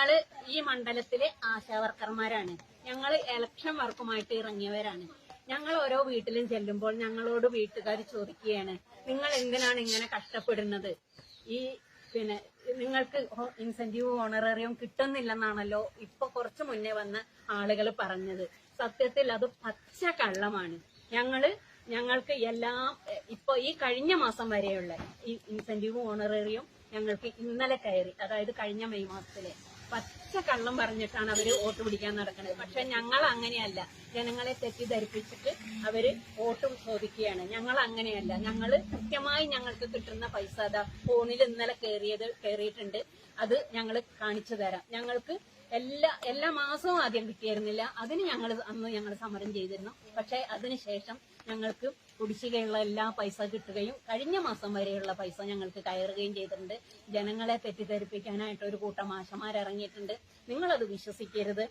ഞങ്ങള് ഈ മണ്ഡലത്തിലെ ആശാവർക്കർമാരാണ്. ഞങ്ങള് ഇലക്ഷൻ വർക്കുമായിട്ട് ഇറങ്ങിയവരാണ്. ഞങ്ങൾ ഓരോ വീട്ടിലും ചെല്ലുമ്പോൾ ഞങ്ങളോട് വീട്ടുകാർ ചോദിക്കുകയാണ്, നിങ്ങൾ എന്തിനാണ് ഇങ്ങനെ കഷ്ടപ്പെടുന്നത്? ഈ നിങ്ങൾക്ക് ഇൻസെന്റീവ് ഓണറേറിയം കിട്ടുന്നില്ലെന്നാണല്ലോ ഇപ്പൊ കുറച്ചു മുന്നേ വന്ന ആളുകൾ പറഞ്ഞത്. സത്യത്തിൽ അത് പച്ച കള്ളമാണ്. ഞങ്ങൾക്ക് എല്ലാം ഇപ്പൊ ഈ കഴിഞ്ഞ മാസം വരെയുള്ള ഈ ഇൻസെന്റീവ് ഓണറേറിയം ഞങ്ങൾക്ക് ഇന്നലെ കയറി, അതായത് കഴിഞ്ഞ മെയ് മാസത്തിലെ. പച്ച കള്ളം പറഞ്ഞിട്ടാണ് അവര് വോട്ട് പിടിക്കാൻ നടക്കുന്നത്. പക്ഷെ ഞങ്ങൾ അങ്ങനെയല്ല. ജനങ്ങളെ തെറ്റിദ്ധരിപ്പിച്ചിട്ട് അവര് വോട്ടും ചോദിക്കുകയാണ്. ഞങ്ങൾ അങ്ങനെയല്ല. ഞങ്ങള് കൃത്യമായി ഞങ്ങൾക്ക് കിട്ടുന്ന പൈസ ഫോണിൽ ഇന്നലെ കയറിയിട്ടുണ്ട്. അത് ഞങ്ങൾ കാണിച്ചു തരാം. ഞങ്ങൾക്ക് എല്ലാ മാസവും ആദ്യം കിട്ടിയിരുന്നില്ല. അതിന് അന്ന് ഞങ്ങൾ സമരം ചെയ്തിരുന്നു. പക്ഷെ അതിനുശേഷം ഞങ്ങൾക്ക് കുടിശ്ശികയുള്ള എല്ലാ പൈസ കിട്ടുകയും കഴിഞ്ഞ മാസം വരെയുള്ള പൈസ ഞങ്ങൾക്ക് കയറുകയും ചെയ്തിട്ടുണ്ട്. ജനങ്ങളെ തെറ്റിദ്ധരിപ്പിക്കാനായിട്ട് ഒരു കൂട്ടം ആശമാർ ഇറങ്ങിയിട്ടുണ്ട്. നിങ്ങളത് വിശ്വസിക്കരുത്.